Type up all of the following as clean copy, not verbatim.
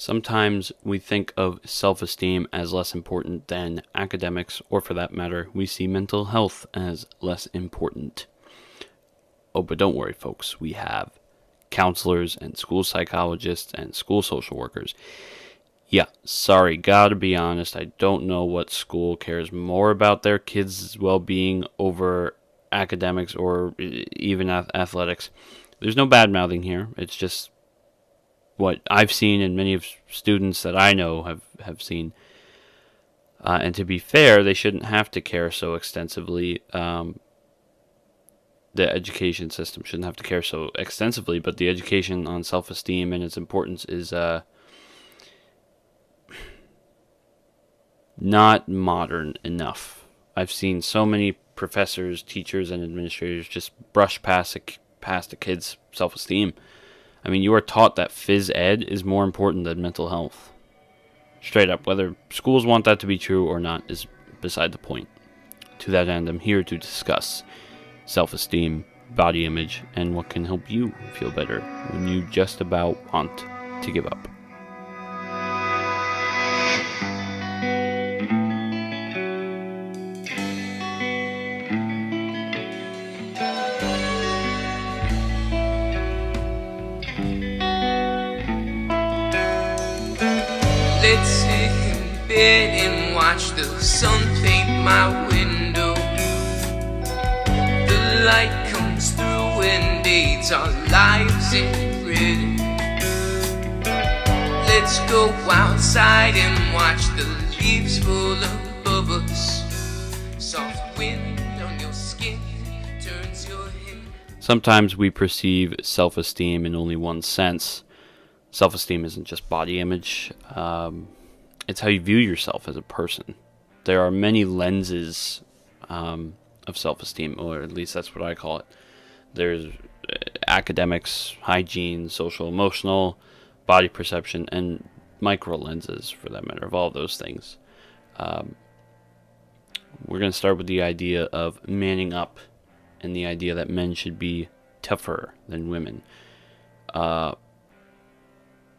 Sometimes we think of self-esteem as less important than academics, or for that matter, we see mental health as less important. Oh, but don't worry, folks. We have counselors and school psychologists and school social workers. Yeah, sorry, gotta be honest. I don't know what school cares more about their kids' well-being over academics or even athletics. There's no bad mouthing here. It's just what I've seen and many of students that I know have seen. And to be fair, they shouldn't have to care so extensively. The education system shouldn't have to care so extensively, but the education on self-esteem and its importance is not modern enough. I've seen so many professors, teachers, and administrators just brush past a kid's self-esteem. I mean, you are taught that phys ed is more important than mental health. Straight up, whether schools want that to be true or not is beside the point. To that end, I'm here to discuss self-esteem, body image, and what can help you feel better when you just about want to give up. Let's sit in bed and watch the sun paint my window. The light comes through and bathes our lives in red. Let's go outside and watch the leaves fall above us. Soft wind on your skin turns your head. Sometimes we perceive self-esteem in only one sense. Self-esteem isn't just body image. It's how you view yourself as a person. There are many lenses of self-esteem, or at least that's what I call it. There's academics, hygiene, social, emotional, body perception, and micro lenses, for that matter, of all those things. We're going to start with the idea of manning up and the idea that men should be tougher than women.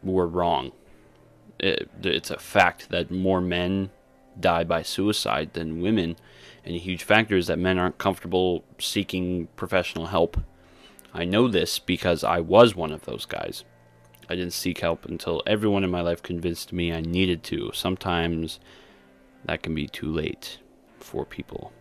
We're wrong. It's a fact that more men die by suicide than women, and a huge factor is that men aren't comfortable seeking professional help. I know this because I was one of those guys. I didn't seek help until everyone in my life convinced me I needed to. Sometimes that can be too late for people.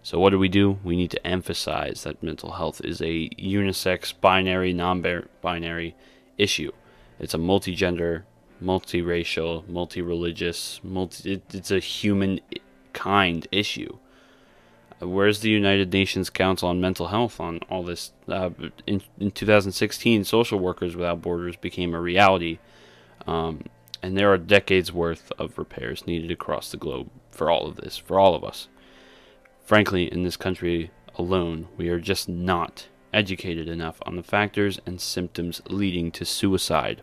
So what do? We need to emphasize that mental health is a unisex, binary, non-binary issue. It's a multi-gender, multi-racial, multi-religious, it's a human-kind issue. Where's the United Nations Council on Mental Health on all this? In 2016, Social Workers Without Borders became a reality, and there are decades worth of repairs needed across the globe for all of this, for all of us. Frankly, in this country alone, we are just not educated enough on the factors and symptoms leading to suicide.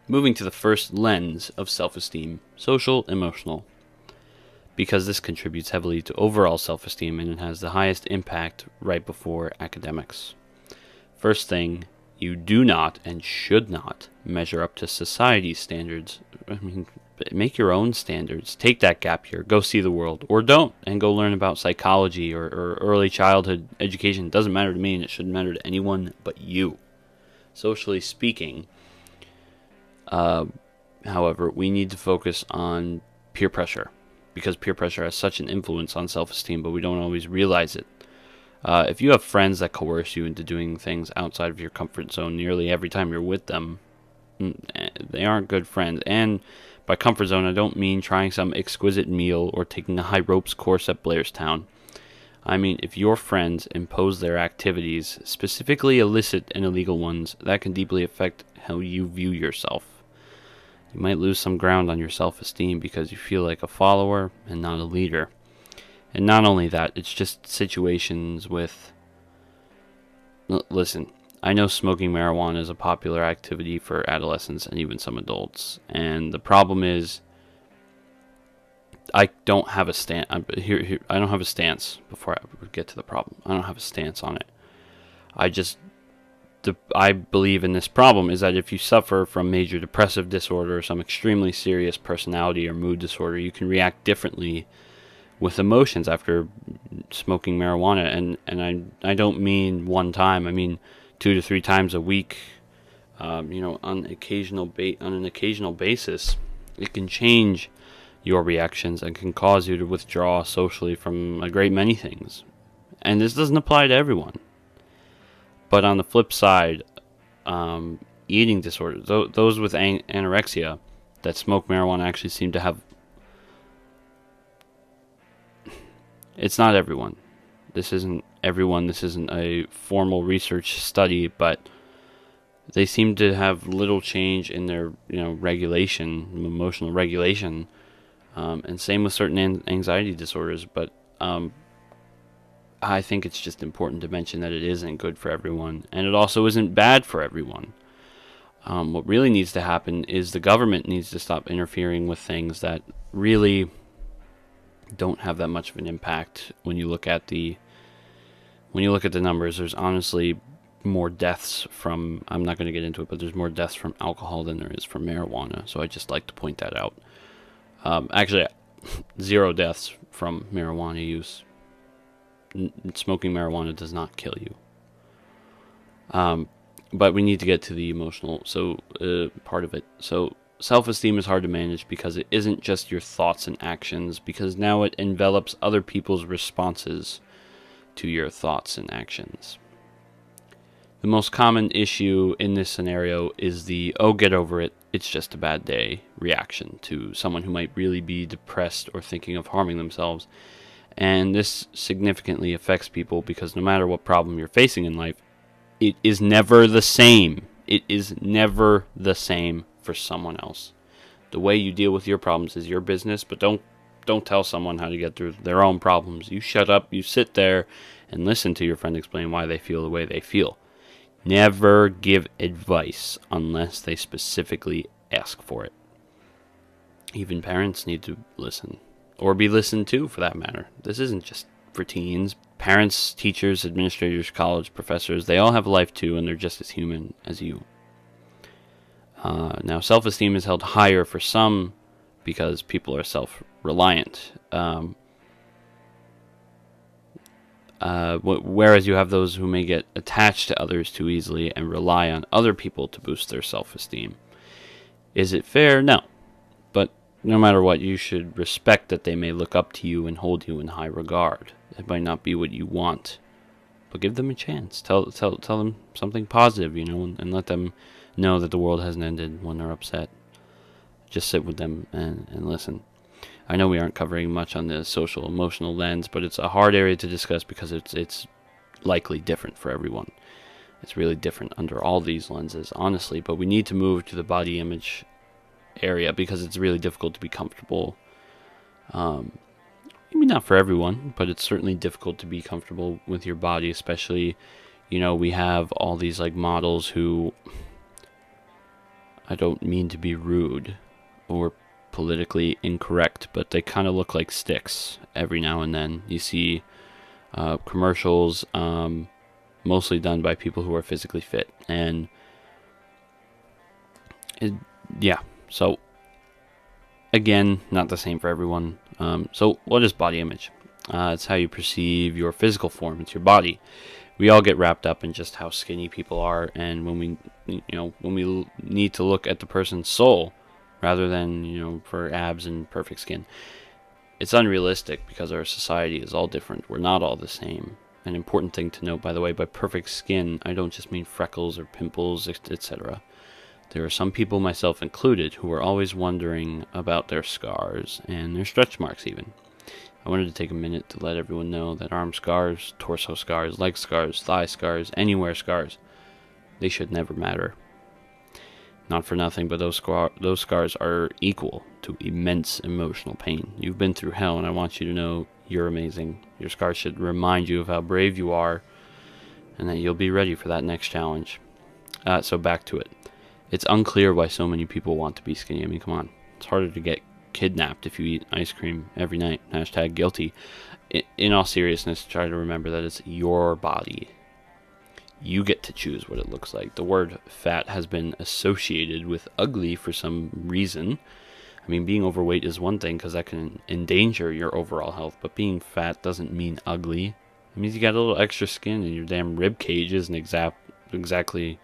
Moving to the first lens of self-esteem, social, emotional, because this contributes heavily to overall self-esteem and it has the highest impact right before academics. First thing, you do not and should not measure up to society's standards. I mean, make your own standards. Take that gap year, go see the world, or don't, and go learn about psychology or early childhood education. It doesn't matter to me, and it shouldn't matter to anyone but you. Socially speaking, however, we need to focus on peer pressure, because peer pressure has such an influence on self-esteem, but we don't always realize it. If you have friends that coerce you into doing things outside of your comfort zone nearly every time you're with them, they aren't good friends. And by comfort zone, I don't mean trying some exquisite meal or taking a high ropes course at Blairstown. I mean, if your friends impose their activities, specifically illicit and illegal ones, that can deeply affect how you view yourself. You might lose some ground on your self-esteem because you feel like a follower and not a leader. And not only that, it's just situations with... Listen, I know smoking marijuana is a popular activity for adolescents and even some adults. And the problem is, I don't have a stance. I don't have a stance before I get to the problem. I don't have a stance on it. I just I believe in this problem is that if you suffer from major depressive disorder or some extremely serious personality or mood disorder, you can react differently with emotions after smoking marijuana. And I don't mean one time. I mean 2 to 3 times a week. On an occasional basis, it can change your reactions and can cause you to withdraw socially from a great many things. And this doesn't apply to everyone. But on the flip side, eating disorders, those with anorexia that smoke marijuana actually seem to have. It's not everyone. This isn't everyone. This isn't a formal research study, but they seem to have little change in their regulation, emotional regulation, and same with certain anxiety disorders. But I think it's just important to mention that it isn't good for everyone, and it also isn't bad for everyone. What really needs to happen is the government needs to stop interfering with things that really don't have that much of an impact. When you look at the numbers, there's honestly more deaths from, I'm not going to get into it, but there's more deaths from alcohol than there is from marijuana. So I just like to point that out. Actually, 0 deaths from marijuana use. Smoking marijuana does not kill you. But we need to get to the emotional part of it. So self-esteem is hard to manage because it isn't just your thoughts and actions, because now it envelops other people's responses to your thoughts and actions. The most common issue in this scenario is the "oh, get over it, it's just a bad day" reaction to someone who might really be depressed or thinking of harming themselves. And this significantly affects people because no matter what problem you're facing in life, it is never the same. It is never the same for someone else. The way you deal with your problems is your business, but don't tell someone how to get through their own problems. You shut up, you sit there and listen to your friend explain why they feel the way they feel. Never give advice unless they specifically ask for it. Even parents need to listen, or be listened to for that matter. This isn't just for teens. Parents, teachers, administrators, college professors, they all have a life too, and they're just as human as you. Now, self-esteem is held higher for some because people are self-reliant. Whereas you have those who may get attached to others too easily and rely on other people to boost their self-esteem. Is it fair? No. But no matter what, you should respect that they may look up to you and hold you in high regard. It might not be what you want, but give them a chance. Tell them something positive, and let them know that the world hasn't ended when they're upset. Just sit with them and listen. I know we aren't covering much on the social emotional lens, but it's a hard area to discuss because it's likely different for everyone. It's really different under all these lenses, honestly, but we need to move to the body image area because it's really difficult to be comfortable. Maybe not for everyone, but it's certainly difficult to be comfortable with your body, especially, we have all these models who, I don't mean to be rude or politically incorrect, but they kind of look like sticks every now and then. You see commercials, mostly done by people who are physically fit, and so again, not the same for everyone. So what is body image? It's how you perceive your physical form. It's your body. We all get wrapped up in just how skinny people are, and when we need to look at the person's soul rather than for abs and perfect skin, it's unrealistic because our society is all different. We're not all the same. An important thing to note, by the way, by perfect skin, I don't just mean freckles or pimples, etc. There are some people, myself included, who are always wondering about their scars and their stretch marks even. I wanted to take a minute to let everyone know that arm scars, torso scars, leg scars, thigh scars, anywhere scars, they should never matter. Not for nothing, but those scars are equal to immense emotional pain. You've been through hell, and I want you to know you're amazing. Your scars should remind you of how brave you are, and that you'll be ready for that next challenge. So back to it. It's unclear why so many people want to be skinny. I mean, come on. It's harder to get kidnapped if you eat ice cream every night. #guilty. In all seriousness, try to remember that it's your body. You get to choose what it looks like. The word fat has been associated with ugly for some reason. I mean, being overweight is one thing because that can endanger your overall health, but being fat doesn't mean ugly. It means you got a little extra skin and your damn rib cage isn't exactly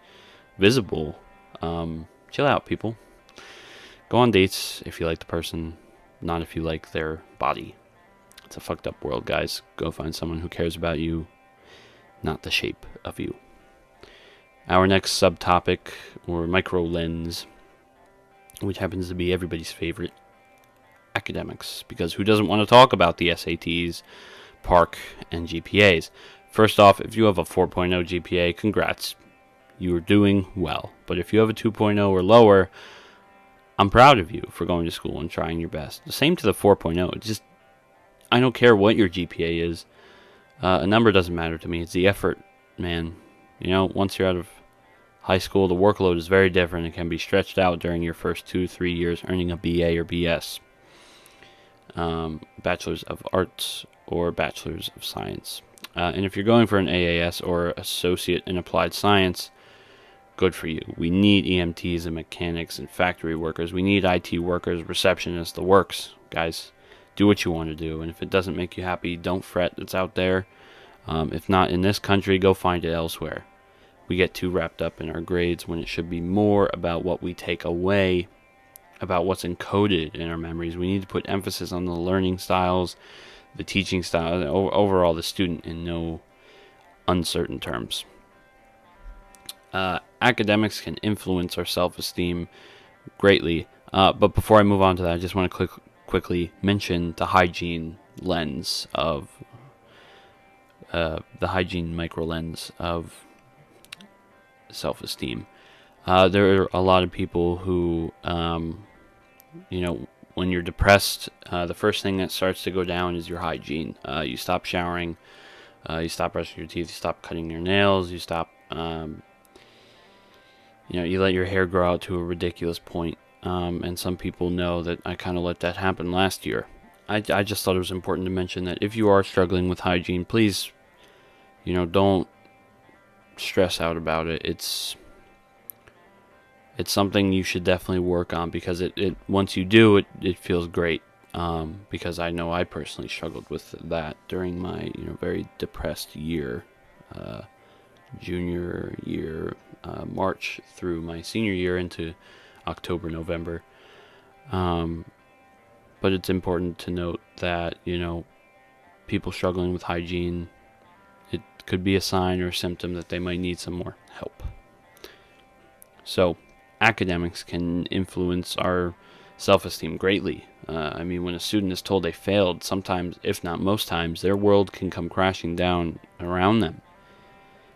visible. Chill out, people. Go on dates if you like the person, not if you like their body. It's a fucked up world, guys. Go find someone who cares about you, not the shape of you. Our next subtopic, or micro lens, which happens to be everybody's favorite, academics. Because who doesn't want to talk about the SATs, PARC, and GPAs? First off, if you have a 4.0 GPA, congrats. You are doing well. But if you have a 2.0 or lower, I'm proud of you for going to school and trying your best. The same to the 4.0. Just, I don't care what your GPA is. A number doesn't matter to me. It's the effort, man. You know, once you're out of high school, the workload is very different and can be stretched out during your first 2-3 years earning a BA or BS. Bachelor's of Arts or Bachelor's of Science. And if you're going for an AAS or Associate in Applied Science, good for you. We need EMTs and mechanics and factory workers. We need IT workers, receptionists, the works. Guys, do what you want to do. And if it doesn't make you happy, don't fret. It's out there. If not in this country, go find it elsewhere. We get too wrapped up in our grades when it should be more about what we take away, about what's encoded in our memories. We need to put emphasis on the learning styles, the teaching style, overall the student in no uncertain terms. Academics can influence our self-esteem greatly. But before I move on to that, I just want to quickly mention the hygiene lens of the hygiene micro lens of self-esteem. There are a lot of people who, when you're depressed, the first thing that starts to go down is your hygiene. You stop showering, you stop brushing your teeth, you stop cutting your nails, you stop, you let your hair grow out to a ridiculous point. And some people know that I kind of let that happen last year. I just thought it was important to mention that if you are struggling with hygiene, please, don't stress out about it. It's something you should definitely work on, because it once you do it feels great. Because I know I personally struggled with that during my very depressed year, junior year, March through my senior year into October, November. But it's important to note that people struggling with hygiene, it could be a sign or a symptom that they might need some more help. So academics can influence our self-esteem greatly. When a student is told they failed, sometimes, if not most times, their world can come crashing down around them.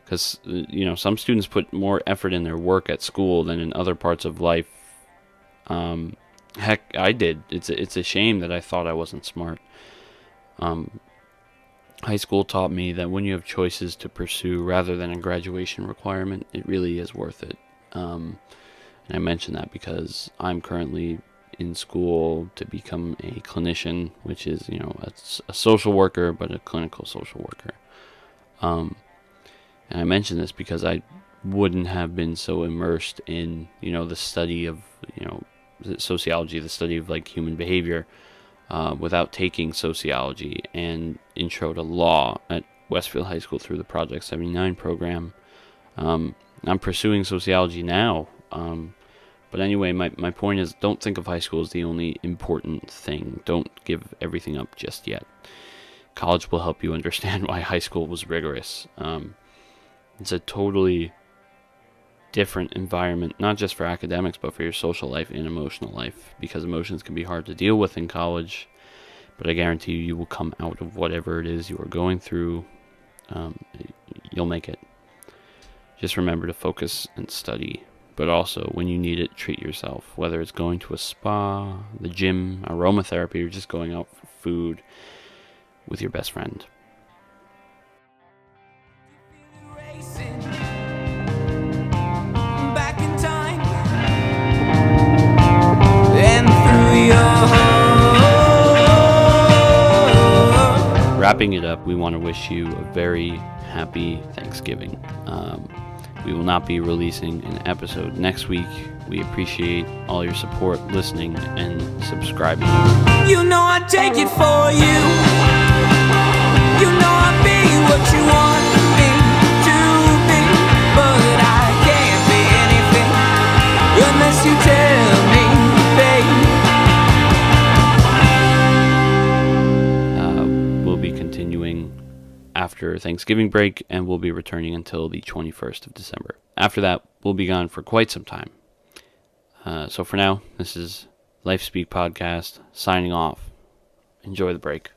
Because, some students put more effort in their work at school than in other parts of life. Heck, I did. It's a shame that I thought I wasn't smart. High school taught me that when you have choices to pursue rather than a graduation requirement, it really is worth it. And I mention that because I'm currently in school to become a clinician, which is, a social worker, but a clinical social worker. And I mention this because I wouldn't have been so immersed in, the study of, sociology, the study of human behavior, without taking sociology and intro to law at Westfield High School through the Project 79 program. I'm pursuing sociology now. But anyway, my point is, don't think of high school as the only important thing. Don't give everything up just yet. College will help you understand why high school was rigorous. It's a totally different environment, not just for academics, but for your social life and emotional life, because emotions can be hard to deal with in college. But I guarantee you will come out of whatever it is you are going through. You'll make it. Just remember to focus and study. But also, when you need it, treat yourself. Whether it's going to a spa, the gym, aromatherapy, or just going out for food with your best friend. Back in time and through your wrapping it up, we want to wish you a very happy Thanksgiving. We will not be releasing an episode next week. We appreciate all your support, listening, and subscribing. You know I take it for you. You know I'll be what you want me to be. But I can't be anything unless you tell me, babe. We'll be continuing after Thanksgiving break, and we'll be returning until the 21st of December. After that, we'll be gone for quite some time. So for now, this is Life Speak Podcast signing off. Enjoy the break.